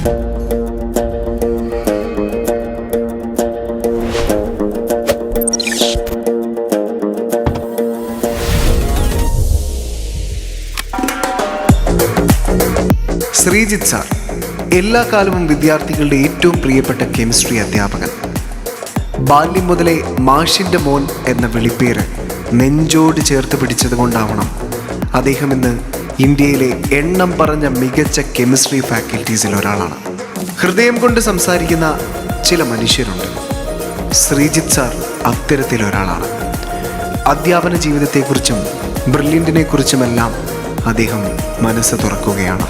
Sreejith sir എല്ലാ കാലവും വിദ്യാർത്ഥികളുടെ ഏറ്റവും പ്രിയപ്പെട്ട കെമിസ്ട്രി അധ്യാപകൻ. ബാല്യം മുതലേ മാഷിൻ്റെ മോൻ എന്ന വിളിപ്പേര് നെഞ്ചോട് ചേർത്ത് പിടിച്ചതുകൊണ്ടാവണം അദ്ദേഹം ഇന്ന് ഇന്ത്യയിലെ എണ്ണം പറഞ്ഞ മികച്ച കെമിസ്ട്രി ഫാക്കൽറ്റീസിൽ ഒരാളാണ്. ഹൃദയം കൊണ്ട് സംസാരിക്കുന്ന ചില മനുഷ്യരുണ്ട്. ശ്രീജിത്ത് സാർ അത്തരത്തിലൊരാളാണ്. അധ്യാപന ജീവിതത്തെക്കുറിച്ചും ബ്രില്യൻറ്റിനെ കുറിച്ചുമെല്ലാം അദ്ദേഹം മനസ്സ് തുറക്കുകയാണ്.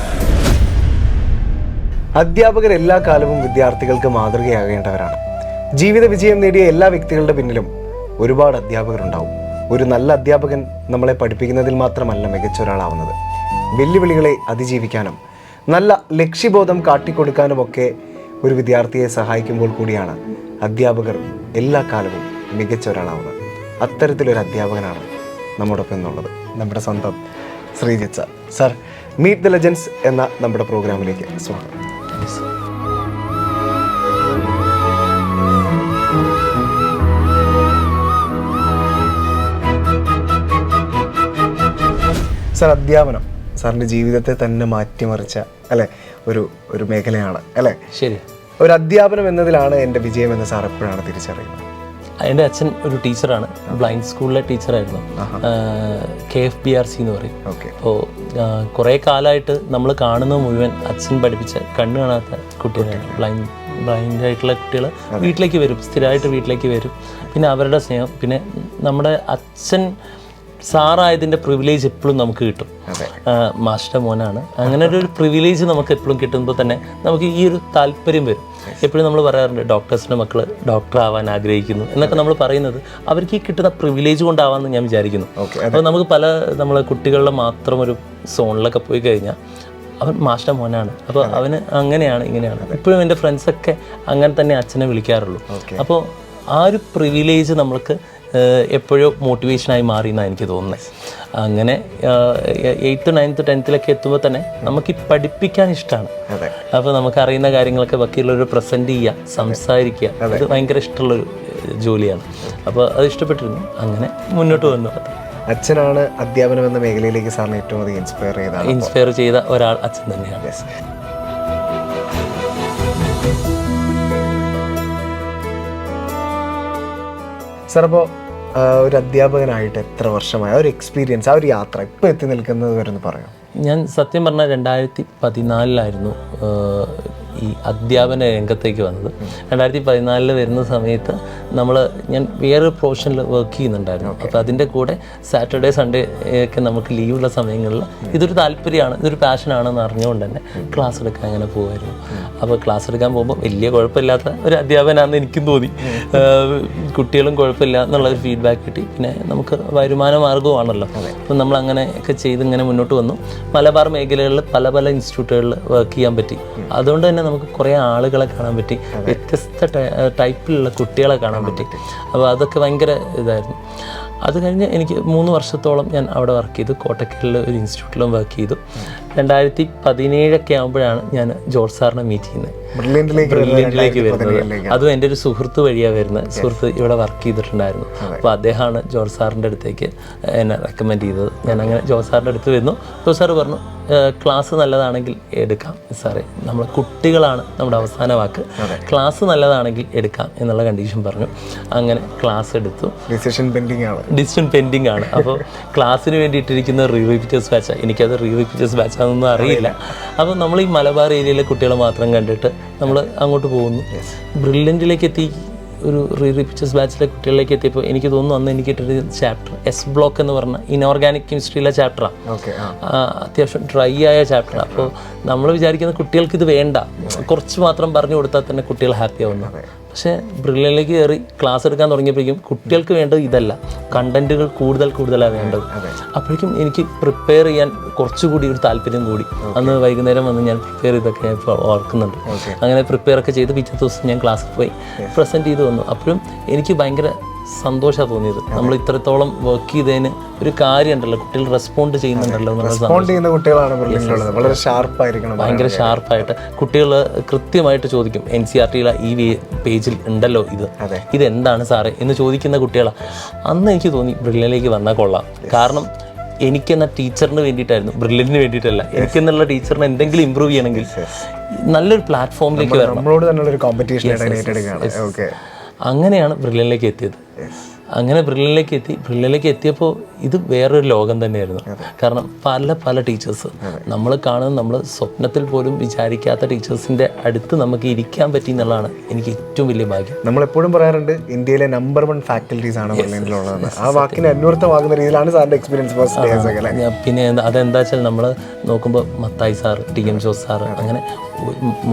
അധ്യാപകർ എല്ലാ കാലവും വിദ്യാർത്ഥികൾക്ക് മാതൃകയാകേണ്ടവരാണ്. ജീവിത വിജയം നേടിയ എല്ലാ വ്യക്തികളുടെ പിന്നിലും ഒരുപാട് അധ്യാപകരുണ്ടാവും. ഒരു നല്ല അധ്യാപകൻ നമ്മളെ പഠിപ്പിക്കുന്നതിൽ മാത്രമല്ല മികച്ച ഒരാളാവുന്നത്, വെല്ലുവിളികളെ അതിജീവിക്കാനും നല്ല ലക്ഷ്യബോധം കാട്ടിക്കൊടുക്കാനുമൊക്കെ ഒരു വിദ്യാർത്ഥിയെ സഹായിക്കുമ്പോൾ കൂടിയാണ് അധ്യാപകർ എല്ലാ കാലവും മികച്ച ഒരാളാവുന്നത്. അത്തരത്തിലൊരു അധ്യാപകനാണ് നമ്മോടൊപ്പം എന്നുള്ളത് നമ്മുടെ സ്വന്തം Sreejith sir. Sir, meet the legends എന്ന നമ്മുടെ പ്രോഗ്രാമിലേക്ക് സ്വാഗതം. സാർ, അധ്യാപനം സാറിൻ്റെ ജീവിതത്തെ തന്നെ മാറ്റിമറിച്ച അല്ലെ ഒരു മേഖലയാണ് അല്ലേ? ശരി. ഒരു അധ്യാപനം എന്നതിലാണ് എൻ്റെ വിജയം എന്ന് സാർ എപ്പോഴാണ് തിരിച്ചറിയുന്നത്? എൻ്റെ അച്ഛൻ ഒരു ടീച്ചറാണ്, ബ്ലൈൻഡ് സ്കൂളിലെ ടീച്ചറായിരുന്നു. KFBRC എന്ന് പറയും. അപ്പോൾ കുറേ കാലമായിട്ട് നമ്മൾ കാണുന്നത് മുഴുവൻ അച്ഛൻ പഠിപ്പിച്ച കണ്ണ് കാണാത്ത കുട്ടികളാണ്. ബ്ലൈൻഡ് ആയിട്ടുള്ള കുട്ടികൾ വീട്ടിലേക്ക് വരും, സ്ഥിരമായിട്ട് വീട്ടിലേക്ക് വരും. പിന്നെ അവരുടെ സ്നേഹം, പിന്നെ നമ്മുടെ അച്ഛൻ സാറായതിൻ്റെ പ്രിവിലേജ് എപ്പോഴും നമുക്ക് കിട്ടും. മാസ്റ്റർ മോനാണ്, അങ്ങനെ ഒരു പ്രിവിലേജ് നമുക്ക് എപ്പോഴും കിട്ടുമ്പോൾ തന്നെ നമുക്ക് ഈ ഒരു താല്പര്യം വരും. എപ്പോഴും നമ്മൾ പറയാറുണ്ട് ഡോക്ടേഴ്സിൻ്റെ മക്കൾ ഡോക്ടർ ആവാൻ ആഗ്രഹിക്കുന്നു എന്നൊക്കെ നമ്മൾ പറയുന്നത് അവർക്ക് ഈ കിട്ടുന്ന പ്രിവിലേജ് കൊണ്ടാവാമെന്ന് ഞാൻ വിചാരിക്കുന്നു. അപ്പോൾ നമുക്ക് നമ്മളെ കുട്ടികളുടെ മാത്രം ഒരു സോണിലൊക്കെ പോയി കഴിഞ്ഞാൽ അവൻ മാസ്റ്റർ മോനാണ്, അപ്പോൾ അവന് അങ്ങനെയാണ് ഇങ്ങനെയാണ്. ഇപ്പോഴും എൻ്റെ ഫ്രണ്ട്സൊക്കെ അങ്ങനെ തന്നെ അച്ഛനെ വിളിക്കാറുള്ളൂ. അപ്പോൾ ആ ഒരു പ്രിവിലേജ് നമ്മൾക്ക് എപ്പോഴും മോട്ടിവേഷനായി മാറി എന്നാണ് എനിക്ക് തോന്നുന്നത്. അങ്ങനെ 8th 9th 10th എത്തുമ്പോൾ തന്നെ നമുക്ക് ഈ പഠിപ്പിക്കാൻ ഇഷ്ടമാണ്. അപ്പോൾ നമുക്ക് അറിയുന്ന കാര്യങ്ങളൊക്കെ ബാക്കിയുള്ളവർ പ്രസൻറ്റ് ചെയ്യുക, സംസാരിക്കുക, അത് ഭയങ്കര ഇഷ്ടമുള്ളൊരു ജോലിയാണ്. അപ്പോൾ അത് ഇഷ്ടപ്പെട്ടിരുന്നു, അങ്ങനെ മുന്നോട്ട് വന്നു. അച്ഛനാണ് അധ്യാപനം എന്ന മേഖലയിലേക്ക് സാറിന് ഏറ്റവും അധികം ഇൻസ്പയർ ചെയ്ത ഒരാൾ അച്ഛൻ തന്നെയാണ്. സാർ, അപ്പോൾ ഒരു അധ്യാപകനായിട്ട് എത്ര വർഷമായ ഒരു എക്സ്പീരിയൻസ്, ആ ഒരു യാത്ര ഇപ്പോൾ എത്തി നിൽക്കുന്നത് വരെ ഒന്ന് പറയാം? ഞാൻ സത്യം പറഞ്ഞാൽ 2014 ഈ അധ്യാപന രംഗത്തേക്ക് വന്നത്. 2014 വരുന്ന സമയത്ത് ഞാൻ വേറൊരു പ്രൊഫഷനിൽ വർക്ക് ചെയ്യുന്നുണ്ടായിരുന്നു. അപ്പോൾ അതിൻ്റെ കൂടെ സാറ്റർഡേ സൺഡേ ഒക്കെ നമുക്ക് ലീവുള്ള സമയങ്ങളിൽ ഇതൊരു താല്പര്യമാണ്, ഇതൊരു പാഷനാണെന്ന് അറിഞ്ഞുകൊണ്ട് തന്നെ ക്ലാസ് എടുക്കാൻ അങ്ങനെ പോകുമായിരുന്നു. അപ്പോൾ ക്ലാസ് എടുക്കാൻ പോകുമ്പോൾ വലിയ കുഴപ്പമില്ലാത്ത ഒരു അധ്യാപകനാണെന്ന് എനിക്കും തോന്നി. കുട്ടികളും കുഴപ്പമില്ല എന്നുള്ളൊരു ഫീഡ്ബാക്ക് കിട്ടി. പിന്നെ നമുക്ക് വരുമാന മാർഗവുമാണല്ലോ. അപ്പം നമ്മൾ അങ്ങനെയൊക്കെ ചെയ്ത് ഇങ്ങനെ മുന്നോട്ട് വന്നു. മലബാർ മേഖലകളിൽ പല ഇൻസ്റ്റിറ്റ്യൂട്ടുകളിൽ വർക്ക് ചെയ്യാൻ പറ്റി. അതുകൊണ്ട് തന്നെ നമുക്ക് കുറേ ആളുകളെ കാണാൻ പറ്റി, വ്യത്യസ്ത ടൈപ്പിലുള്ള കുട്ടികളെ കാണാൻ പറ്റി. അപ്പോൾ അതൊക്കെ ഭയങ്കര ഇതായിരുന്നു. അത് കഴിഞ്ഞ് എനിക്ക് 3 വർഷത്തോളം ഞാൻ അവിടെ വർക്ക് ചെയ്തു. കോട്ടക്കലിൽ ഒരു ഇൻസ്റ്റിറ്റ്യൂട്ടിലും വർക്ക് ചെയ്തു. 2017 ആകുമ്പോഴാണ് ഞാൻ ജോർജ് സാറിനെ മീറ്റ് ചെയ്യുന്നത്, ബ്രില്യൻറ്റിലേക്ക് വരുന്നത്. അതും എൻ്റെ ഒരു സുഹൃത്ത് വഴിയാണ് വരുന്നത്. സുഹൃത്ത് ഇവിടെ വർക്ക് ചെയ്തിട്ടുണ്ടായിരുന്നു. അപ്പോൾ അദ്ദേഹമാണ് ജോർജ് സാറിൻ്റെ അടുത്തേക്ക് എന്നെ റെക്കമെൻഡ് ചെയ്തത്. ഞാൻ അങ്ങനെ ജോർജ് സാറിൻ്റെ അടുത്ത് വരുന്നു. ജോർജ് സാറ് പറഞ്ഞു, ക്ലാസ് നല്ലതാണെങ്കിൽ എടുക്കാം സാറേ, നമ്മൾ കുട്ടികളാണ് നമ്മുടെ അവസാന വാക്ക്, ക്ലാസ് നല്ലതാണെങ്കിൽ എടുക്കാം എന്നുള്ള കണ്ടീഷൻ പറഞ്ഞു. അങ്ങനെ ക്ലാസ് എടുത്തു. ഡിസിഷൻ പെൻഡിങ് ആണ്. അപ്പോൾ ക്ലാസ്സിന് വേണ്ടിയിട്ടിരിക്കുന്ന റിവൈപ്പിറ്റേഴ്സ് ബാച്ചാണ്. എനിക്കത് റിവൈപ്പിറ്റേഴ്സ് ബാച്ചാണെന്നൊന്നും അറിയില്ല. അപ്പോൾ നമ്മൾ ഈ മലബാർ ഏരിയയിലെ കുട്ടികളെ മാത്രം കണ്ടിട്ട് നമ്മൾ അങ്ങോട്ട് പോകുന്നു. ബ്രില്യൻറ്റിലേക്ക് എത്തി, ഒരു റിപ്പീറ്റേഴ്സ് ബാച്ചിലെ കുട്ടികളിലേക്ക് എത്തിയപ്പോൾ എനിക്ക് തോന്നുന്നു അന്ന് എനിക്ക് കിട്ടിയൊരു ചാപ്റ്റർ S ബ്ലോക്ക് എന്ന് പറഞ്ഞ ഇനോർഗാനിക് കെമിസ്ട്രിയിലെ ചാപ്റ്ററാണ്. അത്യാവശ്യം ഡ്രൈ ആയ ചാപ്റ്ററാണ്. അപ്പോൾ നമ്മൾ വിചാരിക്കുന്ന കുട്ടികൾക്ക് ഇത് വേണ്ട, കുറച്ച് മാത്രം പറഞ്ഞു കൊടുത്താൽ തന്നെ കുട്ടികൾ ഹാപ്പി ആവുന്നു. പക്ഷേ ബ്രില്യൻറ്റിലേക്ക് കയറി ക്ലാസ് എടുക്കാൻ തുടങ്ങിയപ്പോഴേക്കും കുട്ടികൾക്ക് വേണ്ടത് ഇതല്ല, കണ്ടന്റുകൾ കൂടുതലാണ് വേണ്ടത്. അപ്പോഴേക്കും എനിക്ക് പ്രിപ്പയർ ചെയ്യാൻ കുറച്ചുകൂടി ഒരു താല്പര്യം കൂടി. അന്ന് വൈകുന്നേരം വന്ന് ഞാൻ പ്രിപ്പയർ ചെയ്തൊക്കെ ഞാൻ ഓർക്കുന്നുണ്ട്. അങ്ങനെ പ്രിപ്പയർ ഒക്കെ ചെയ്ത് പിറ്റേ ദിവസം ഞാൻ ക്ലാസ്സിൽ പോയി പ്രസൻറ്റ് ചെയ്ത് വന്നു. അപ്പോഴും എനിക്ക് ഭയങ്കര സന്തോഷമാണ് തോന്നിയത്. നമ്മൾ ഇത്രത്തോളം വർക്ക് ചെയ്തതിന് ഒരു കാര്യം ഉണ്ടല്ലോ, കുട്ടികൾ റെസ്പോണ്ട് ചെയ്യുന്നുണ്ടല്ലോ എന്നുള്ള റെസ്പോണ്ട് ചെയ്യുന്ന കുട്ടികളാണ് ബ്രില്യൻ്റിലുള്ളത്. വളരെ ഷാർപ്പായിരിക്കണം, ഭയങ്കര ഷാർപ്പായിട്ട് കുട്ടികൾ കൃത്യമായിട്ട് ചോദിക്കും. NCERT ഈ പേജിൽ ഉണ്ടല്ലോ ഇതെന്താണ് സാറേ എന്ന് ചോദിക്കുന്ന കുട്ടികളാണ്. അന്ന് എനിക്ക് തോന്നി ബ്രില്യനിലേക്ക് വന്നാൽ കൊള്ളാം. കാരണം എനിക്കെന്ന ടീച്ചറിന് വേണ്ടിയിട്ടായിരുന്നു, ബ്രില്യന്റിന് വേണ്ടിയിട്ടല്ല. എനിക്കെന്നുള്ള ടീച്ചറിന് എന്തെങ്കിലും ഇമ്പ്രൂവ് ചെയ്യണമെങ്കിൽ നല്ലൊരു പ്ലാറ്റ്ഫോമിലേക്ക് വരണം. നമ്മളോട് തന്നെ ഒരു കോമ്പറ്റീഷൻ ഏറ്റെടുക്കുകയാണ്. ഓക്കെ, അങ്ങനെയാണ് ബ്രില്യനിലേക്ക് എത്തിയത്. അങ്ങനെ ബ്രില്യനിലേക്ക് എത്തിയപ്പോൾ ഇത് വേറൊരു ലോകം തന്നെയായിരുന്നു. കാരണം പല ടീച്ചേഴ്സ് നമ്മൾ കാണുന്ന, നമ്മൾ സ്വപ്നത്തിൽ പോലും വിചാരിക്കാത്ത ടീച്ചേഴ്സിൻ്റെ അടുത്ത് നമുക്ക് ഇരിക്കാൻ പറ്റി എന്നുള്ളതാണ് എനിക്ക് ഏറ്റവും വലിയ ഭാഗ്യം. നമ്മളെപ്പോഴും പറയാറുണ്ട് ഇന്ത്യയിലെ നമ്പർ 1 ഫാക്കൽറ്റീസ് ആണ് ബ്രില്യൻ്റിലുള്ളത്. ആ വാക്കിന് അന്വർത്ഥമാകുന്ന രീതിയിലാണ് സാറിൻ്റെ എക്സ്പീരിയൻസ് ഫസ്റ്റ് ഡേ. പിന്നെ അതെന്താ വെച്ചാൽ നമ്മൾ നോക്കുമ്പോൾ Mathai sir, TM Jose sir, അങ്ങനെ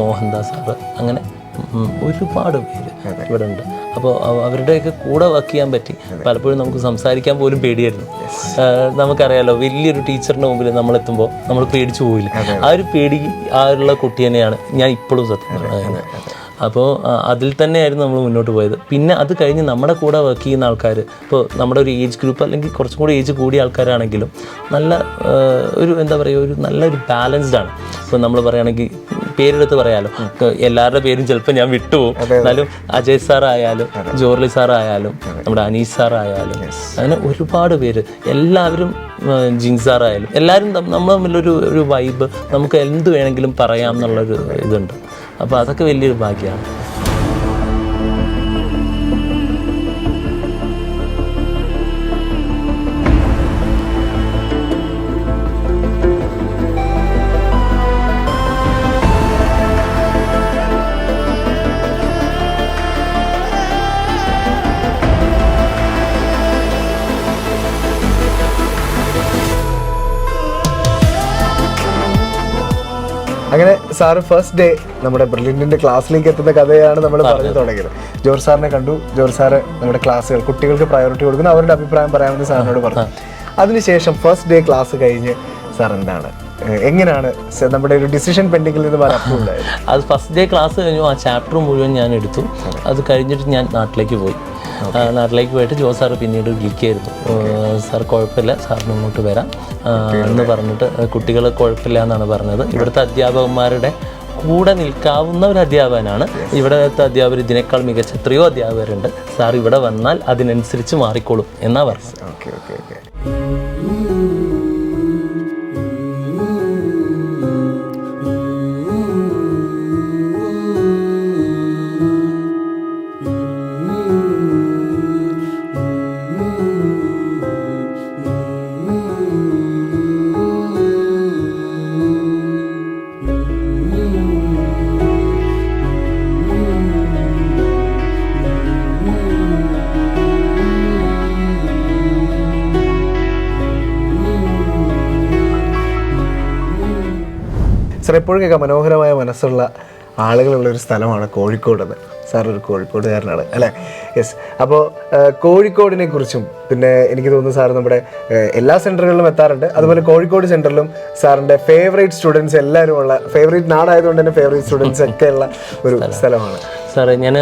മോഹൻദാസ് സാറ്, അങ്ങനെ ഒരുപാട് പേര് ഇവിടെ ഉണ്ട്. അപ്പോൾ അവരുടെയൊക്കെ കൂടെ വർക്ക് ചെയ്യാൻ പറ്റി. പലപ്പോഴും നമുക്ക് സംസാരിക്കാൻ പോലും പേടിയായിരുന്നു. നമുക്കറിയാലോ, വലിയൊരു ടീച്ചറിൻ്റെ മുമ്പിൽ നമ്മളെത്തുമ്പോൾ നമ്മൾ പേടിച്ചു പോയില്ല. ആ ഒരു പേടി ഉള്ള കുട്ടി തന്നെയാണ് ഞാൻ ഇപ്പോഴും സത്യം പറയുന്നത്. അപ്പോൾ അതിൽ തന്നെയായിരുന്നു നമ്മൾ മുന്നോട്ട് പോയത്. പിന്നെ അത് കഴിഞ്ഞ് നമ്മുടെ കൂടെ വർക്ക് ചെയ്യുന്ന ആൾക്കാർ, ഇപ്പോൾ നമ്മുടെ ഒരു ഏജ് ഗ്രൂപ്പ് അല്ലെങ്കിൽ കുറച്ചും കൂടി ഏജ് കൂടിയ ആൾക്കാരാണെങ്കിലും നല്ല ഒരു എന്താ പറയുക, ഒരു നല്ലൊരു ബാലൻസ്ഡ് ആണ്. ഇപ്പോൾ നമ്മൾ പറയുകയാണെങ്കിൽ പേരെടുത്ത് പറയാലോ, എല്ലാവരുടെ പേരും ചിലപ്പോൾ ഞാൻ വിട്ടുപോകും. എന്നാലും അജയ് സാറായാലും ജോർലി സാറായാലും നമ്മുടെ അനീഷ് സാറായാലും അങ്ങനെ ഒരുപാട് പേര്, എല്ലാവരും ജിൻ സാറായാലും എല്ലാവരും നമ്മൾ തമ്മിലൊരു വൈബ്, നമുക്ക് എന്ത് വേണമെങ്കിലും പറയാം എന്നുള്ളൊരു ഇതുണ്ട്. അപ്പോൾ അതൊക്കെ വലിയൊരു ഭാഗ്യമാണ്. അങ്ങനെ സാറ് ഫസ്റ്റ് ഡേ നമ്മുടെ ബ്രില്യൻറ്റിൻ്റെ ക്ലാസ്സിലേക്ക് എത്തുന്ന കഥയാണ് നമ്മൾ പറഞ്ഞു തുടങ്ങിയത്. ജോർജ് സാറിനെ കണ്ടു. ജോർജ് സാറ് നമ്മുടെ ക്ലാസ്സുകൾ കുട്ടികൾക്ക് പ്രയോറിറ്റി കൊടുക്കുന്നു, അവരുടെ അഭിപ്രായം പറയാമെന്ന് സാറിനോട് പറഞ്ഞു. അതിനുശേഷം ഫസ്റ്റ് ഡേ ക്ലാസ് കഴിഞ്ഞ് സാർ എന്താണ്, എങ്ങനെയാണ് നമ്മുടെ ഒരു ഡിസിഷൻ പെൻഡിങ്ങിൽ നിന്ന് പറയാറുണ്ടായത്? അത് ഫസ്റ്റ് ഡേ ക്ലാസ് കഴിഞ്ഞു. ആ ചാപ്റ്റർ മുഴുവൻ ഞാൻ എടുത്തു. അത് കഴിഞ്ഞിട്ട് ഞാൻ നാട്ടിലേക്ക് പോയി. നാട്ടിലേക്ക് പോയിട്ട് ജോസ് സാറ് പിന്നീട് വിളിക്കായിരുന്നു. സാർ കുഴപ്പമില്ല, സാറിന് ഇങ്ങോട്ട് വരാം എന്ന് പറഞ്ഞിട്ട്, കുട്ടികൾ കുഴപ്പമില്ല എന്നാണ് പറഞ്ഞത്. ഇവിടുത്തെ അധ്യാപകന്മാരുടെ കൂടെ നിൽക്കാവുന്ന ഒരു അധ്യാപകനാണ്. ഇവിടുത്തെ അധ്യാപകർ ഇതിനേക്കാൾ മികച്ച എത്രയോ അധ്യാപകരുണ്ട്. സാർ ഇവിടെ വന്നാൽ അതിനനുസരിച്ച് മാറിക്കോളും എന്നാ പറഞ്ഞത്. സാർ എപ്പോഴും കേൾക്കാം മനോഹരമായ മനസ്സുള്ള ആളുകളുള്ളൊരു സ്ഥലമാണ് കോഴിക്കോടെന്ന്. സാർ ഒരു കോഴിക്കോടുകാരനാണ് അല്ലേ? യെസ്. അപ്പോൾ കോഴിക്കോടിനെ കുറിച്ചും പിന്നെ എനിക്ക് തോന്നുന്നു സാർ നമ്മുടെ എല്ലാ സെൻറ്ററുകളിലും എത്താറുണ്ട്. അതുപോലെ കോഴിക്കോട് സെൻറ്ററിലും സാറിൻ്റെ ഫേവറേറ്റ് സ്റ്റുഡൻസ് എല്ലാവരും ഉള്ള, ഫേവറേറ്റ് നാടായതുകൊണ്ട് തന്നെ ഫേവറേറ്റ് സ്റ്റുഡൻസ് ഒക്കെ ഉള്ള ഒരു സ്ഥലമാണ്. സാറേ ഞാൻ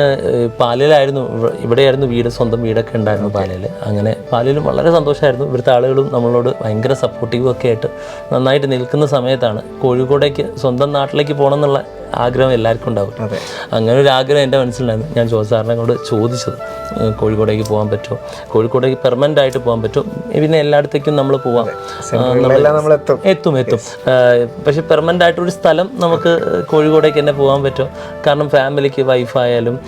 പാലയിലായിരുന്നു, ഇവിടെയായിരുന്നു വീട്, സ്വന്തം വീടൊക്കെ ഉണ്ടായിരുന്നു പാലയിൽ. അങ്ങനെ പാലയിലും വളരെ സന്തോഷമായിരുന്നു. ഇവിടുത്തെ ആളുകളും നമ്മളോട് ഭയങ്കര സപ്പോർട്ടീവും ഒക്കെ ആയിട്ട് നന്നായിട്ട് നിൽക്കുന്ന സമയത്താണ് കോഴിക്കോടേക്ക്, സ്വന്തം നാട്ടിലേക്ക് പോകണം എന്നുള്ള ആഗ്രഹം എല്ലാവർക്കും ഉണ്ടാവും. അങ്ങനെ ഒരു ആഗ്രഹം എൻ്റെ മനസ്സിലുണ്ടായിരുന്നു. ഞാൻ ജോസ് സാറിനെ കൊണ്ട് ചോദിച്ചത്, കോഴിക്കോടേക്ക് പോകാൻ പറ്റുമോ, കോഴിക്കോടേക്ക് പെർമനൻ്റ് ആയിട്ട് പോകാൻ പറ്റുമോ, പിന്നെ എല്ലായിടത്തേക്കും നമ്മൾ പോവാം, എത്തും. പക്ഷെ പെർമനൻ്റ് ആയിട്ടൊരു സ്ഥലം നമുക്ക് കോഴിക്കോടേക്ക് തന്നെ പോകാൻ പറ്റുമോ? കാരണം ഫാമിലിക്ക്, വൈഫായാലും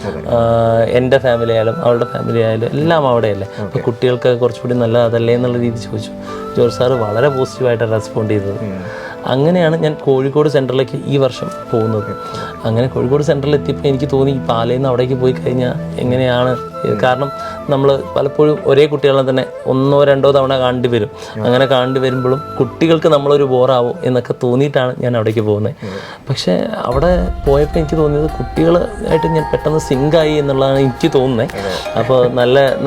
എൻ്റെ ഫാമിലി ആയാലും അവളുടെ ഫാമിലി ആയാലും എല്ലാം അവിടെയല്ലേ. അപ്പോൾ കുട്ടികൾക്ക് കുറച്ചുകൂടി നല്ലതല്ലേ എന്നുള്ള രീതി ചോദിച്ചു. ജോർജ് സാറ് വളരെ പോസിറ്റീവായിട്ടാണ് റെസ്പോണ്ട് ചെയ്തത്. അങ്ങനെയാണ് ഞാൻ കോഴിക്കോട് സെൻറ്ററിലേക്ക് ഈ വർഷം പോകുന്നത്. അങ്ങനെ കോഴിക്കോട് സെൻറ്ററിൽ എത്തിയപ്പോൾ എനിക്ക് തോന്നി ഈ പാലയിൽ നിന്ന് അവിടേക്ക് പോയി കഴിഞ്ഞാൽ എങ്ങനെയാണ്, കാരണം നമ്മൾ പലപ്പോഴും ഒരേ കുട്ടികളെ തന്നെ 1 or 2 തവണ കാണേണ്ടി വരും. അങ്ങനെ കാണേണ്ടി വരുമ്പോഴും കുട്ടികൾക്ക് നമ്മളൊരു ബോറാവും എന്നൊക്കെ തോന്നിയിട്ടാണ് ഞാൻ അവിടേക്ക് പോകുന്നത്. പക്ഷേ അവിടെ പോയപ്പോൾ എനിക്ക് തോന്നിയത് കുട്ടികളായിട്ട് ഞാൻ പെട്ടെന്ന് സിങ്കായി എന്നുള്ളതാണ് എനിക്ക് തോന്നുന്നത്. അപ്പോൾ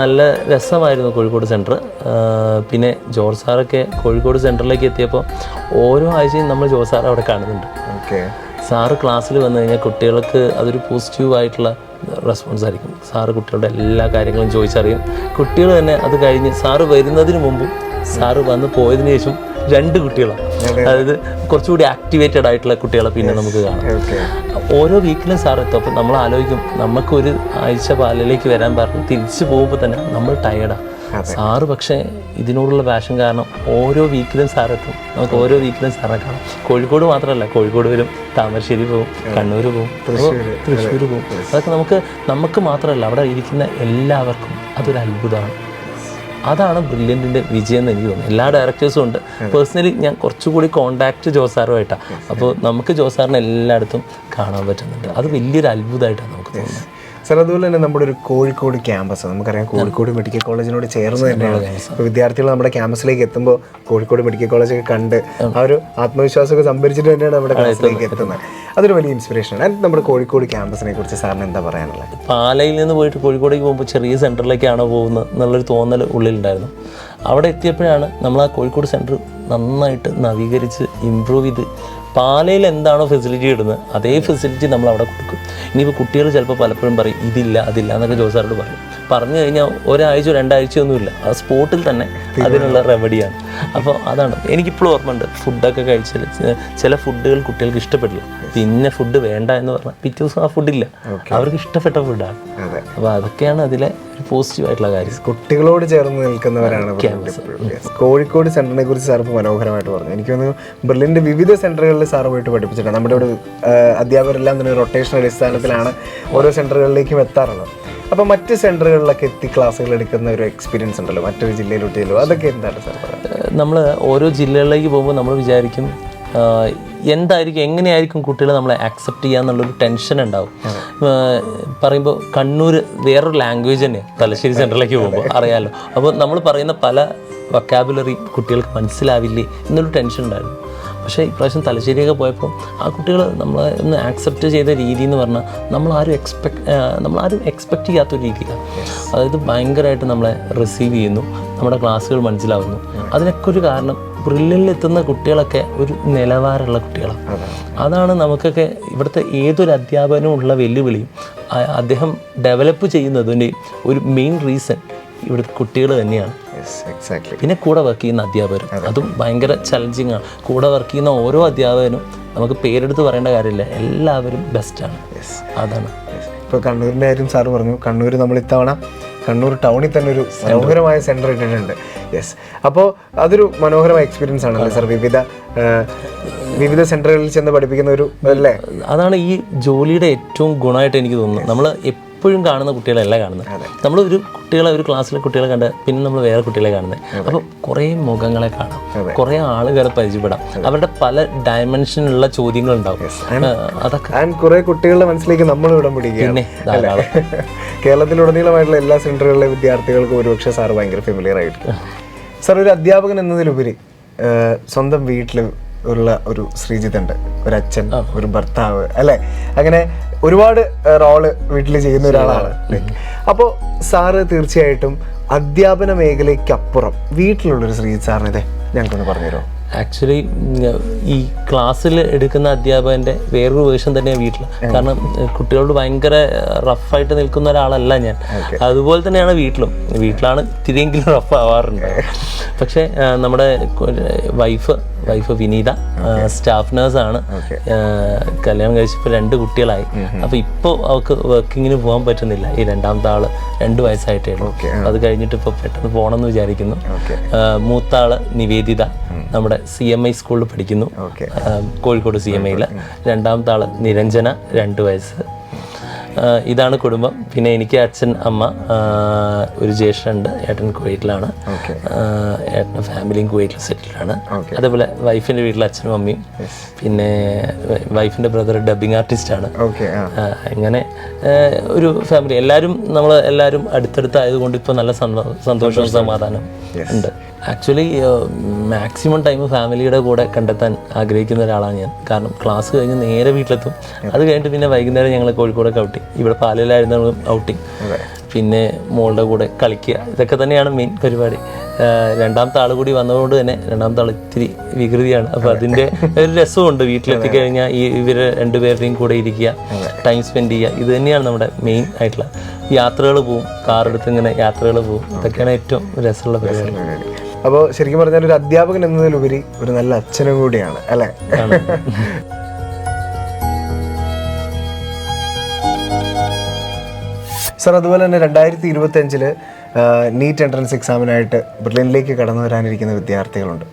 നല്ല രസമായിരുന്നു കോഴിക്കോട് സെൻറ്റർ. പിന്നെ ജോർജ് സാറൊക്കെ കോഴിക്കോട് സെൻറ്ററിലേക്ക് എത്തിയപ്പോൾ ഓരോ ആഴ്ചയും നമ്മൾ ജോർജ് സാർ അവിടെ കാണുന്നുണ്ട്. സാറ് ക്ലാസ്സിൽ വന്നു കഴിഞ്ഞാൽ കുട്ടികൾക്ക് അതൊരു പോസിറ്റീവായിട്ടുള്ള റെസ്പോൺസ് ആയിരിക്കും. സാറ് കുട്ടികളുടെ എല്ലാ കാര്യങ്ങളും ചോദിച്ചറിയും. കുട്ടികൾ തന്നെ അത് കഴിഞ്ഞ് സാറ് വരുന്നതിന് മുമ്പും സാറ് വന്ന് പോയതിനു ശേഷം 2 കുട്ടികളാണ്, അതായത് കുറച്ചുകൂടി ആക്ടിവേറ്റഡ് ആയിട്ടുള്ള കുട്ടികളെ പിന്നെ നമുക്ക് കാണാം. ഓരോ വീക്കിലും സാർ എത്തും. അപ്പോൾ നമ്മൾ ആലോചിക്കും, നമുക്കൊരു ആഴ്ച പാലിലേക്ക് വരാൻ പറഞ്ഞ് തിരിച്ചു പോകുമ്പോൾ തന്നെ നമ്മൾ ടയേർഡാണ്. സാറ് പക്ഷേ ഇതിനോടുള്ള പാഷൻ കാരണം ഓരോ വീക്കിലും സാറെത്തും. നമുക്ക് ഓരോ വീക്കിലും സാറെ കാണാം. കോഴിക്കോട് മാത്രമല്ല, കോഴിക്കോട് വരും, താമരശ്ശേരി പോകും, കണ്ണൂർ പോകും, തൃശ്ശൂർ പോകും. അതൊക്കെ നമുക്ക് മാത്രമല്ല അവിടെ ഇരിക്കുന്ന എല്ലാവർക്കും അതൊരു അത്ഭുതമാണ്. അതാണ് ബ്രില്യൻറ്റിൻ്റെ വിജയം എന്ന് എനിക്ക് തോന്നുന്നു. എല്ലാ ഡയറക്ടേഴ്സും ഉണ്ട്. പേഴ്സണലി ഞാൻ കുറച്ചുകൂടി കോണ്ടാക്ട് ജോസാറുമായിട്ടാണ്. അപ്പോൾ നമുക്ക് ജോസാറിനെ എല്ലായിടത്തും കാണാൻ പറ്റുന്നുണ്ട്. അത് വലിയൊരു അത്ഭുതമായിട്ടാണ് നമുക്ക് തോന്നുന്നത്. സാർ, അതുപോലെ തന്നെ നമ്മുടെ ഒരു കോഴിക്കോട് ക്യാമ്പസ്, നമുക്കറിയാം കോഴിക്കോട് മെഡിക്കൽ കോളേജിനോട് ചേർന്ന് തന്നെയാണ്. ഇപ്പോൾ വിദ്യാർത്ഥികൾ നമ്മുടെ ക്യാമ്പസിലേക്ക് എത്തുമ്പോൾ കോഴിക്കോട് മെഡിക്കൽ കോളേജൊക്കെ കണ്ട് ആ ഒരു ആത്മവിശ്വാസമൊക്കെ സംഭരിച്ചിട്ട് തന്നെയാണ് നമ്മുടെ ക്ലാസ്സിലേക്ക് എത്തുന്നത്. അതൊരു വലിയ ഇൻസ്പിറേഷനാണ്. ആൻഡ് നമ്മുടെ കോഴിക്കോട് ക്യാമ്പസിനെ കുറിച്ച് സാറിന് എന്താ പറയാനുള്ളത്? പാലയിൽ നിന്ന് പോയിട്ട് കോഴിക്കോടേക്ക് പോകുമ്പോൾ ചെറിയ സെൻറ്ററിലേക്കാണോ പോകുന്നത് എന്നുള്ളൊരു തോന്നൽ ഉള്ളിലുണ്ടായിരുന്നു. അവിടെ എത്തിയപ്പോഴാണ് നമ്മൾ ആ കോഴിക്കോട് സെൻറ്റർ നന്നായിട്ട് നവീകരിച്ച് ഇമ്പ്രൂവ് ചെയ്ത് പാലയിൽ എന്താണോ ഫെസിലിറ്റി ഇടുന്നത് അതേ ഫെസിലിറ്റി നമ്മൾ അവിടെ കൊടുക്കും. ഇനിയിപ്പോൾ കുട്ടികൾ ചിലപ്പോൾ പലപ്പോഴും പറയും ഇതില്ല അതില്ല എന്നൊക്കെ ജോസാറോട് പറഞ്ഞു കഴിഞ്ഞാൽ ഒരാഴ്ച 2 ആഴ്ചയൊന്നുമില്ല, ആ സ്പോട്ടിൽ തന്നെ അതിനുള്ള റെമഡിയാണ്. അപ്പോൾ അതാണ് എനിക്കിപ്പോഴും ഓർമ്മയുണ്ട്. ഫുഡൊക്കെ കഴിച്ചാൽ ചില ഫുഡുകൾ കുട്ടികൾക്ക് ഇഷ്ടപ്പെടില്ല. പിന്നെ ഫുഡ് വേണ്ട എന്ന് പറഞ്ഞാൽ പിറ്റേ ദിവസം ആ ഫുഡില്ല, അവർക്ക് ഇഷ്ടപ്പെട്ട ഫുഡാണ്. അപ്പോൾ അതൊക്കെയാണ് അതിലെ ഒരു പോസിറ്റീവ് ആയിട്ടുള്ള കാര്യം. കുട്ടികളോട് ചേർന്ന് നിൽക്കുന്നവരാണ്. കോഴിക്കോട് സെന്ററിനെ കുറിച്ച് സാർ ഇപ്പോൾ മനോഹരമായിട്ട് പറഞ്ഞു. എനിക്ക് തോന്നുന്നു ബ്രില്യൻറ്റ് വിവിധ സെന്ററുകളിൽ സാറ് പോയിട്ട് പഠിപ്പിച്ചിട്ടുണ്ട്. നമ്മുടെ ഇവിടെ അധ്യാപകരെല്ലാം തന്നെ റൊട്ടേഷൻ അടിസ്ഥാനത്തിലാണ് ഓരോ സെന്ററുകളിലേക്കും എത്താറുള്ളത്. അപ്പോൾ മറ്റ് സെന്ററുകളിലൊക്കെ എത്തി ക്ലാസ്സുകൾ എടുക്കുന്ന ഒരു എക്സ്പീരിയൻസ് ഉണ്ടല്ലോ മറ്റൊരു ജില്ലയിലോട്ടില്ലോ, അതൊക്കെ എന്താണ് സാർ പറയുന്നത്? നമ്മൾ ഓരോ ജില്ലകളിലേക്ക് പോകുമ്പോൾ നമ്മൾ വിചാരിക്കും എന്തായിരിക്കും, എങ്ങനെയായിരിക്കും കുട്ടികൾ നമ്മളെ ആക്സെപ്റ്റ് ചെയ്യുക എന്നുള്ളൊരു ടെൻഷൻ ഉണ്ടാവും. പറയുമ്പോൾ കണ്ണൂർ വേറൊരു ലാംഗ്വേജ് തന്നെയാണ്. തലശ്ശേരി സെൻറ്ററിലേക്ക് പോകുമ്പോൾ അറിയാമല്ലോ. അപ്പോൾ നമ്മൾ പറയുന്ന പല വൊക്കാബുലറി കുട്ടികൾക്ക് മനസ്സിലാവില്ലേ എന്നൊരു ടെൻഷൻ ഉണ്ടായിരുന്നു. പക്ഷേ ഇപ്രാവശ്യം തലശ്ശേരിയൊക്കെ പോയപ്പോൾ ആ കുട്ടികൾ നമ്മളെ ഒന്ന് ആക്സെപ്റ്റ് ചെയ്ത രീതി എന്ന് പറഞ്ഞാൽ നമ്മളാരും എക്സ്പെക്റ്റ് ചെയ്യാത്തൊരു രീതിയിലാണ്. അതായത് ഭയങ്കരമായിട്ട് നമ്മളെ റിസീവ് ചെയ്യുന്നു, നമ്മുടെ ക്ലാസ്സുകൾ മനസ്സിലാവുന്നു. അതിനൊക്കെ ഒരു കാരണം ബ്രില്യനിലെത്തുന്ന കുട്ടികളൊക്കെ ഒരു നിലവാരമുള്ള കുട്ടികളാണ്. അതാണ് നമുക്കൊക്കെ ഇവിടുത്തെ ഏതൊരു അധ്യാപകനും ഉള്ള വെല്ലുവിളിയും അദ്ദേഹം ഡെവലപ്പ് ചെയ്യുന്നതിൻ്റെ ഒരു മെയിൻ റീസൺ ഇവിടുത്തെ കുട്ടികൾ തന്നെയാണ്. പിന്നെ കൂടെ വർക്ക് ചെയ്യുന്ന അധ്യാപകരും അതും ഭയങ്കര ചലഞ്ചിങ് ആണ്. കൂടെ വർക്ക് ചെയ്യുന്ന ഓരോ അധ്യാപകനും നമുക്ക് പേരെടുത്ത് പറയേണ്ട കാര്യമില്ല, എല്ലാവരും ബെസ്റ്റാണ്. അതാണ്. ഇപ്പോൾ കണ്ണൂരിൻ്റെ കാര്യം സാറ് പറഞ്ഞു. കണ്ണൂർ നമ്മൾ ഇത്തവണ കണ്ണൂർ ടൗണിൽ തന്നെ ഒരു മനോഹരമായ സെൻറ്റർ ഇട്ടിട്ടുണ്ട്. യെസ്, അപ്പോൾ അതൊരു മനോഹരമായ എക്സ്പീരിയൻസ് ആണല്ലേ സാർ? വിവിധ സെൻറ്ററുകളിൽ ചെന്ന് പഠിപ്പിക്കുന്ന ഒരു അല്ലേ? അതാണ് ഈ ജോലിയുടെ ഏറ്റവും ഗുണമായിട്ട് എനിക്ക് തോന്നുന്നു. നമ്മൾ എപ്പോഴും കാണുന്ന കുട്ടികളെല്ലാം കാണുന്നത്. നമ്മൾ ഒരു ക്ലാസ്സിലെ കുട്ടികളെ കണ്ട് പിന്നെ നമ്മൾ വേറെ കുട്ടികളെ കാണുന്നത്. അപ്പോൾ കുറേ മുഖങ്ങളെ കാണാം, കുറേ ആളുകളെ പരിചയപ്പെടാം, അവരുടെ പല ഡയമെൻഷനുള്ള ചോദ്യങ്ങളുണ്ടാവും. അതൊക്കെ കുറേ കുട്ടികളുടെ മനസ്സിലേക്ക് നമ്മൾ ഇടം പിടിക്കുകയാണ്. കേരളത്തിലുടനീളമായിട്ടുള്ള എല്ലാ സെൻറ്ററുകളിലെ വിദ്യാർത്ഥികൾക്കും ഒരുപക്ഷെ സാറ് ഭയങ്കര ഫെമിലിയർ ആയിരിക്കും. സാർ, ഒരു അധ്യാപകൻ എന്നതിലുപരി സ്വന്തം വീട്ടിൽ ഉള്ള ഒരു ശ്രീജിത്തുണ്ട്, ഒരു അച്ഛൻ, ഒരു ഭർത്താവ്, അല്ലേ? അങ്ങനെ ഒരുപാട് റോള് വീട്ടിൽ ചെയ്യുന്ന ഒരാളാണ്. അപ്പോൾ സാറ് തീർച്ചയായിട്ടും അധ്യാപന മേഖലയ്ക്കപ്പുറം വീട്ടിലുള്ളൊരു ശ്രീജിത്ത് സാറിനെ ഞങ്ങൾക്കൊന്ന് പറഞ്ഞുതരുമോ? ആക്ച്വലി ഈ ക്ലാസ്സിൽ എടുക്കുന്ന അധ്യാപകൻ്റെ വേറൊരു വേർഷൻ തന്നെയാണ് വീട്ടിൽ. കാരണം കുട്ടികളോട് ഭയങ്കര റഫായിട്ട് നിൽക്കുന്ന ഒരാളല്ല ഞാൻ. അതുപോലെ തന്നെയാണ് വീട്ടിലാണ് ഇത്തിരിയെങ്കിലും റഫ് ആവാറുണ്ട്. പക്ഷേ നമ്മുടെ വൈഫ് വിനീത സ്റ്റാഫ് നേഴ്സാണ്. കല്യാണം കഴിച്ചപ്പോൾ 2 കുട്ടികളായി. അപ്പോൾ ഇപ്പോൾ അവൾക്ക് വർക്കിങ്ങിന് പോകാൻ പറ്റുന്നില്ല. ഈ രണ്ടാമത്തെ ആള് 2 വയസ്സായിട്ടേ ഉള്ളൂ. അത് കഴിഞ്ഞിട്ട് ഇപ്പോൾ പെട്ടെന്ന് പോകണമെന്ന് വിചാരിക്കുന്നു. മൂത്ത ആള് നിവേദിത നമ്മുടെ CMI സ്കൂളിൽ പഠിക്കുന്നു, കോഴിക്കോട് CMIയിൽ. രണ്ടാമത്തെ ആള് നിരഞ്ജന 2 വയസ്സ്. ഇതാണ് കുടുംബം. പിന്നെ എനിക്ക് അച്ഛൻ, അമ്മ, ഒരു ജ്യേഷ്ഠനുണ്ട്. ഏട്ടൻ കുവൈറ്റിലാണ്. ഏട്ടൻ്റെ ഫാമിലിയും കുവൈറ്റിൽ സെറ്റിൽഡാണ്. അതേപോലെ വൈഫിൻ്റെ വീട്ടിൽ അച്ഛനും അമ്മയും, പിന്നെ വൈഫിൻ്റെ ബ്രദർ ഡബ്ബിങ് ആർട്ടിസ്റ്റാണ്. അങ്ങനെ ഒരു ഫാമിലി. എല്ലാവരും അടുത്തടുത്തായതുകൊണ്ട് ഇപ്പോൾ നല്ല സന്തോഷവും സമാധാനം ഉണ്ട്. ആക്ച്വലി മാക്സിമം ടൈം ഫാമിലിയുടെ കൂടെ കണ്ടെത്താൻ ആഗ്രഹിക്കുന്ന ഒരാളാണ് ഞാൻ. കാരണം ക്ലാസ് കഴിഞ്ഞ് നേരെ വീട്ടിലെത്തും. അത് കഴിഞ്ഞിട്ട് പിന്നെ വൈകുന്നേരം ഞങ്ങൾ കോഴിക്കോടൊക്കെ ഔട്ടിങ്, ഇവിടെ പാലയിലായിരുന്നു ഔട്ടിങ്. പിന്നെ മോളുടെ കൂടെ കളിക്കുക, ഇതൊക്കെ തന്നെയാണ് മെയിൻ പരിപാടി. രണ്ടാമത്തെ ആൾ കൂടി വന്നതുകൊണ്ട് തന്നെ രണ്ടാമത്തെ ആൾ ഇത്തിരി വികൃതിയാണ്. അപ്പോൾ അതിൻ്റെ ഒരു രസമുണ്ട്. വീട്ടിലെത്തിക്കഴിഞ്ഞാൽ ഇവർ രണ്ടുപേരുടെയും കൂടെ ഇരിക്കുക, ടൈം സ്പെൻഡ് ചെയ്യുക, ഇത് തന്നെയാണ് നമ്മുടെ മെയിൻ ആയിട്ടുള്ള. യാത്രകൾ പോവും, കാറെടുത്ത് ഇങ്ങനെ യാത്രകൾ പോവും, ഇതൊക്കെയാണ് ഏറ്റവും രസമുള്ള പരിപാടി. അപ്പോൾ ശരിക്കും പറഞ്ഞാൽ ഒരു അധ്യാപകൻ എന്നതിലുപരി ഒരു നല്ല അച്ഛനും കൂടിയാണ് അല്ലേ? സർ, അതുപോലെ തന്നെ 2025 നീറ്റ് എൻട്രൻസ് എക്സാമിനായിട്ട് ബ്രില്യനിലേക്ക് കടന്നു വരാനിരിക്കുന്ന വിദ്യാർത്ഥികളുണ്ട്.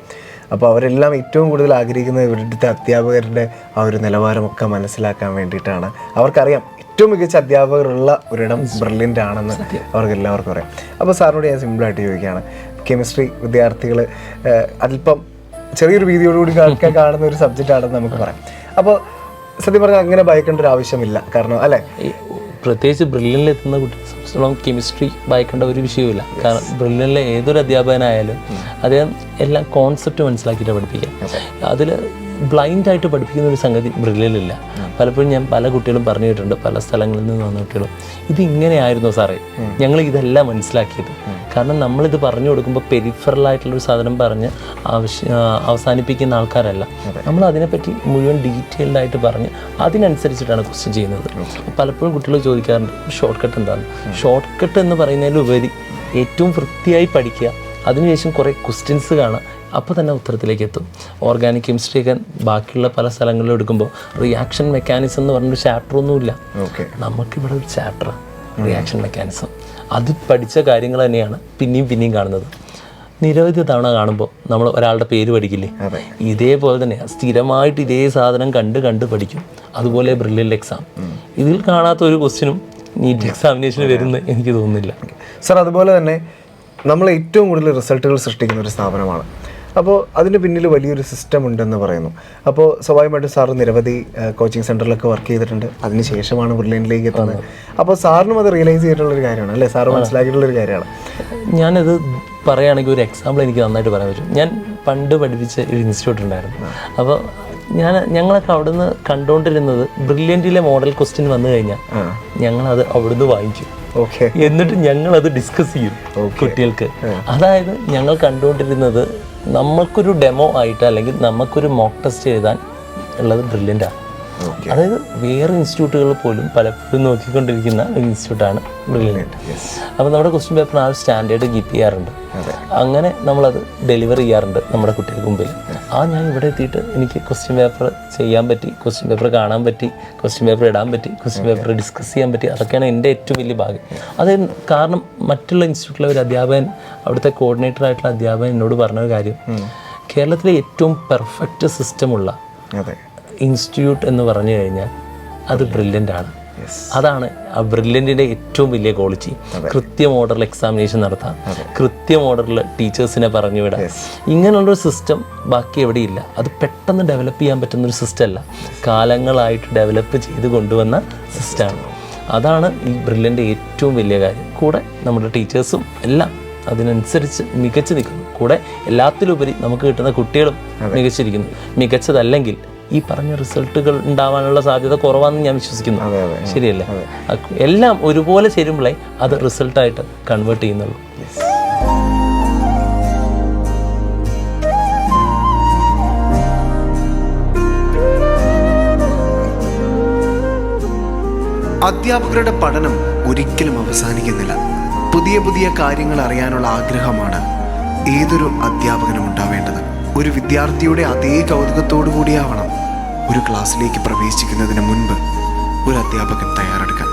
അപ്പോൾ അവരെല്ലാം ഏറ്റവും കൂടുതൽ ആഗ്രഹിക്കുന്നത് ഇവിടുത്തെ അധ്യാപകരുടെ ആ ഒരു നിലവാരമൊക്കെ മനസ്സിലാക്കാൻ വേണ്ടിയിട്ടാണ്. അവർക്കറിയാം ഏറ്റവും മികച്ച അധ്യാപകരുള്ള ഒരിടം ബ്രില്യൻ്റ് ആണെന്ന് അവർക്ക് എല്ലാവർക്കും അറിയാം. അപ്പോൾ സാറിനോട് ഞാൻ സിമ്പിളായിട്ട് ചോദിക്കുകയാണ്, കെമിസ്ട്രി വിദ്യാർത്ഥികൾ അതിൽപ്പം ചെറിയൊരു രീതിയോടുകൂടി കാണുന്ന ഒരു സബ്ജക്റ്റാണെന്ന് നമുക്ക് പറയാം. അപ്പോൾ സത്യം പറഞ്ഞാൽ അങ്ങനെ ഭയക്കേണ്ട ഒരു ആവശ്യമില്ല, കാരണം അല്ലേ, പ്രത്യേകിച്ച് ബ്രില്യനിൽ എത്തുന്ന കുട്ടികളെ സംബന്ധിച്ചിടത്തോളം കെമിസ്ട്രി വായിക്കേണ്ട ഒരു വിഷയമില്ല. കാരണം ബ്രില്യനിലെ ഏതൊരു അധ്യാപകനായാലും അദ്ദേഹം എല്ലാം കോൺസെപ്റ്റ് മനസ്സിലാക്കിയിട്ട് പഠിപ്പിക്കാം. അതിൽ ബ്ലൈൻഡായിട്ട് പഠിപ്പിക്കുന്ന ഒരു സംഗതി ബ്രില്യനിലില്ല. പലപ്പോഴും ഞാൻ പല കുട്ടികളും പറഞ്ഞു കേട്ടിട്ടുണ്ട്, പല സ്ഥലങ്ങളിൽ നിന്ന് വന്ന കുട്ടികളും, ഇത് ഇങ്ങനെയായിരുന്നോ സാറേ, ഞങ്ങൾ ഇതെല്ലാം മനസ്സിലാക്കിയത്. കാരണം നമ്മളിത് പറഞ്ഞു കൊടുക്കുമ്പോൾ പെരിഫറലായിട്ടുള്ളൊരു സാധനം പറഞ്ഞ് അവസാനിപ്പിക്കുന്ന ആൾക്കാരല്ല. നമ്മൾ അതിനെപ്പറ്റി മുഴുവൻ ഡീറ്റെയിൽഡായിട്ട് പറഞ്ഞ് അതിനനുസരിച്ചിട്ടാണ് ക്വസ്റ്റ്യൻ ചെയ്യുന്നത്. പലപ്പോഴും കുട്ടികൾ ചോദിക്കാറുണ്ട് ഷോർട്ട് കട്ട് എന്താണ്. ഷോർട്ട് കട്ട് എന്ന് പറയുന്നതിലുപരി ഏറ്റവും വൃത്തിയായി പഠിക്കുക, അതിനുശേഷം കുറേ ക്വസ്റ്റ്യൻസ് കാണാം, അപ്പോൾ തന്നെ ഉത്തരത്തിലേക്ക് എത്തും. ഓർഗാനിക് കെമിസ്ട്രിയൊക്കെ ബാക്കിയുള്ള പല സ്ഥലങ്ങളിലും എടുക്കുമ്പോൾ റിയാക്ഷൻ മെക്കാനിസം എന്ന് പറഞ്ഞൊരു ചാപ്റ്ററൊന്നുമില്ല. നമുക്കിവിടെ ഒരു ചാപ്റ്റർ റിയാക്ഷൻ മെക്കാനിസം, അത് പഠിച്ച കാര്യങ്ങൾ തന്നെയാണ് പിന്നെയും കാണുന്നത്. നിരവധി തവണ കാണുമ്പോൾ നമ്മൾ ഒരാളുടെ പേര് പഠിക്കില്ലേ, ഇതേപോലെ തന്നെ സ്ഥിരമായിട്ട് ഇതേ സാധനം കണ്ട് പഠിക്കും. അതുപോലെ ബ്രില്യൻ്റ് എക്സാം, ഇതിൽ കാണാത്ത ഒരു ക്വസ്റ്റ്യനും നീറ്റ് എക്സാമിനേഷന് വരുന്നത് എനിക്ക് തോന്നുന്നില്ല. സർ, അതുപോലെ തന്നെ നമ്മൾ ഏറ്റവും കൂടുതൽ റിസൾട്ടുകൾ സൃഷ്ടിക്കുന്ന ഒരു സ്ഥാപനമാണ്. അപ്പോൾ അതിന് പിന്നിൽ വലിയൊരു സിസ്റ്റം ഉണ്ടെന്ന് പറയുന്നു. അപ്പോൾ സ്വാഭാവികമായിട്ടും സാറ് നിരവധി കോച്ചിങ് സെൻറ്ററിലൊക്കെ വർക്ക് ചെയ്തിട്ടുണ്ട്, അതിനുശേഷമാണ് ബ്രില്യനിലേക്ക് എത്തുന്നത്. അപ്പോൾ സാറിനും അത് റിയലൈസ് ചെയ്തിട്ടുള്ളൊരു കാര്യമാണ് അല്ലേ, സാറ് മനസ്സിലാക്കിയിട്ടുള്ളൊരു കാര്യമാണ്. ഞാനത് പറയുകയാണെങ്കിൽ ഒരു എക്സാമ്പിൾ എനിക്ക് നന്നായിട്ട് പറയാൻ പറ്റും. ഞാൻ പണ്ട് പഠിപ്പിച്ച ഒരു ഇൻസ്റ്റിറ്റ്യൂട്ട് ഉണ്ടായിരുന്നു. അപ്പോൾ ഞങ്ങളൊക്കെ അവിടുന്ന് കണ്ടുകൊണ്ടിരുന്നത് ബ്രില്യൻറ്റിലെ മോഡൽ ക്വസ്റ്റ്യൻ വന്നു കഴിഞ്ഞാൽ ഞങ്ങളത് അവിടുന്ന് വാങ്ങിക്കും. എന്നിട്ട് ഞങ്ങളത് ഡിസ്കസ് ചെയ്യും കുട്ടികൾക്ക്. അതായത് ഞങ്ങൾ കണ്ടുകൊണ്ടിരുന്നത് നമുക്കൊരു ഡെമോ ആയിട്ട് അല്ലെങ്കിൽ നമുക്കൊരു മോക്ക് ടെസ്റ്റ് എഴുതാൻ ഉള്ളത് ബ്രില്യൻ്റാണ്. അതായത് വേറെ ഇൻസ്റ്റിറ്റ്യൂട്ടുകൾ പോലും പലപ്പോഴും നോക്കിക്കൊണ്ടിരിക്കുന്ന ഇൻസ്റ്റിറ്റ്യൂട്ടാണ് ബ്രില്യൻ്റ്. അപ്പോൾ നമ്മുടെ ക്വസ്റ്റ്യൻ പേപ്പർ ആ സ്റ്റാൻഡേർഡ് കീപ്പ് ചെയ്യാറുണ്ട്. അങ്ങനെ നമ്മളത് ഡെലിവർ ചെയ്യാറുണ്ട് നമ്മുടെ കുട്ടികൾക്ക് മുമ്പിൽ. ഞാൻ ഇവിടെ എത്തിയിട്ട് എനിക്ക് ക്വസ്റ്റ്യൻ പേപ്പർ ചെയ്യാൻ പറ്റി, ക്വസ്റ്റ്യൻ പേപ്പർ കാണാൻ പറ്റി, ക്വസ്റ്റ്യൻ പേപ്പർ ഇടാൻ പറ്റി, ക്വസ്റ്റ്യൻ പേപ്പർ ഡിസ്കസ് ചെയ്യാൻ പറ്റി, അതൊക്കെയാണ് എൻ്റെ ഏറ്റവും വലിയ ഭാഗ്യം. അത് കാരണം മറ്റുള്ള ഇൻസ്റ്റിറ്റ്യൂട്ടിലെ ഒരു അധ്യാപകൻ, അവിടുത്തെ കോർഡിനേറ്റർ ആയിട്ടുള്ള അധ്യാപകൻ എന്നോട് പറഞ്ഞ ഒരു കാര്യം, കേരളത്തിലെ ഏറ്റവും പെർഫെക്റ്റ് സിസ്റ്റമുള്ള ഇൻസ്റ്റിറ്റ്യൂട്ട് എന്ന് പറഞ്ഞു കഴിഞ്ഞാൽ അത് ബ്രില്യൻ്റ് ആണ്. അതാണ് ആ ബ്രില്യൻറ്റിൻ്റെ ഏറ്റവും വലിയ ക്വാളിറ്റി. കൃത്യം ഓർഡറിൽ എക്സാമിനേഷൻ നടത്താം, കൃത്യം ഓർഡറിൽ ടീച്ചേഴ്സിനെ പറഞ്ഞു വിടാം. ഇങ്ങനെയുള്ളൊരു സിസ്റ്റം ബാക്കി എവിടെയില്ല. അത് പെട്ടെന്ന് ഡെവലപ്പ് ചെയ്യാൻ പറ്റുന്നൊരു സിസ്റ്റം അല്ല, കാലങ്ങളായിട്ട് ഡെവലപ്പ് ചെയ്ത് കൊണ്ടുവന്ന സിസ്റ്റമാണ്. അതാണ് ഈ ബ്രില്യൻ്റെ ഏറ്റവും വലിയ കാര്യം. കൂടെ നമ്മുടെ ടീച്ചേഴ്സും എല്ലാം അതിനനുസരിച്ച് മികച്ചു നിൽക്കുന്നു. കൂടെ എല്ലാത്തിലുപരി നമുക്ക് കിട്ടുന്ന കുട്ടികളും മികച്ചിരിക്കുന്നു. മികച്ചതല്ലെങ്കിൽ ഈ പറഞ്ഞ റിസൾട്ടുകൾ ഉണ്ടാവാനുള്ള സാധ്യത കുറവാണെന്ന് ഞാൻ വിശ്വസിക്കുന്നു. ശരിയല്ലേ? എല്ലാം ഒരുപോലെ ചേരുമ്പോഴേ അത് റിസൾട്ടായിട്ട് കൺവേർട്ട് ചെയ്യുന്നുള്ളൂ. അധ്യാപകരുടെ പഠനം ഒരിക്കലും അവസാനിക്കുന്നില്ല. പുതിയ പുതിയ കാര്യങ്ങൾ അറിയാനുള്ള ആഗ്രഹമാണ് ഏതൊരു അധ്യാപകനും ഉണ്ടാവേണ്ടത്. ഒരു വിദ്യാർത്ഥിയുടെ അതേ കൗതുകത്തോടു കൂടിയാവണം ഒരു ക്ലാസ്സിലേക്ക് പ്രവേശിക്കുന്നതിന് മുൻപ് ഒരു അധ്യാപകൻ തയ്യാറെടുക്കാൻ.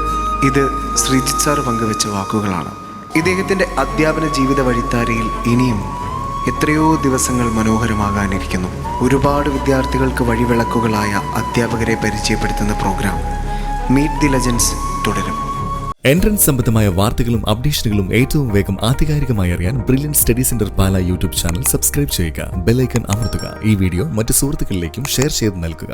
ഇത് ശ്രീജിത്ത് സാർ പങ്കുവെച്ച വാക്കുകളാണ്. ഇദ്ദേഹത്തിൻ്റെ അധ്യാപന ജീവിത വഴിത്താരയിൽ ഇനിയും എത്രയോ ദിവസങ്ങൾ മനോഹരമാകാനിരിക്കുന്നു. ഒരുപാട് വിദ്യാർത്ഥികൾക്ക് വഴിവിളക്കുകളായ അധ്യാപകരെ പരിചയപ്പെടുത്തുന്ന പ്രോഗ്രാം മീറ്റ് ദി ലെജൻഡ്സ് തുടരും. എൻട്രൻസ് സംബന്ധമായ വാർത്തകളും അപ്ഡേഷനുകളും ഏറ്റവും വേഗം ആധികാരികമായി അറിയാൻ ബ്രില്യൻറ്റ് സ്റ്റഡി സെന്റർ പാല യൂട്യൂബ് ചാനൽ സബ്സ്ക്രൈബ് ചെയ്യുക, ബെൽ ഐക്കൺ അമർത്തുക. ഈ വീഡിയോ മറ്റ് സുഹൃത്തുക്കളിലേക്കും ഷെയർ ചെയ്ത് നൽകുക.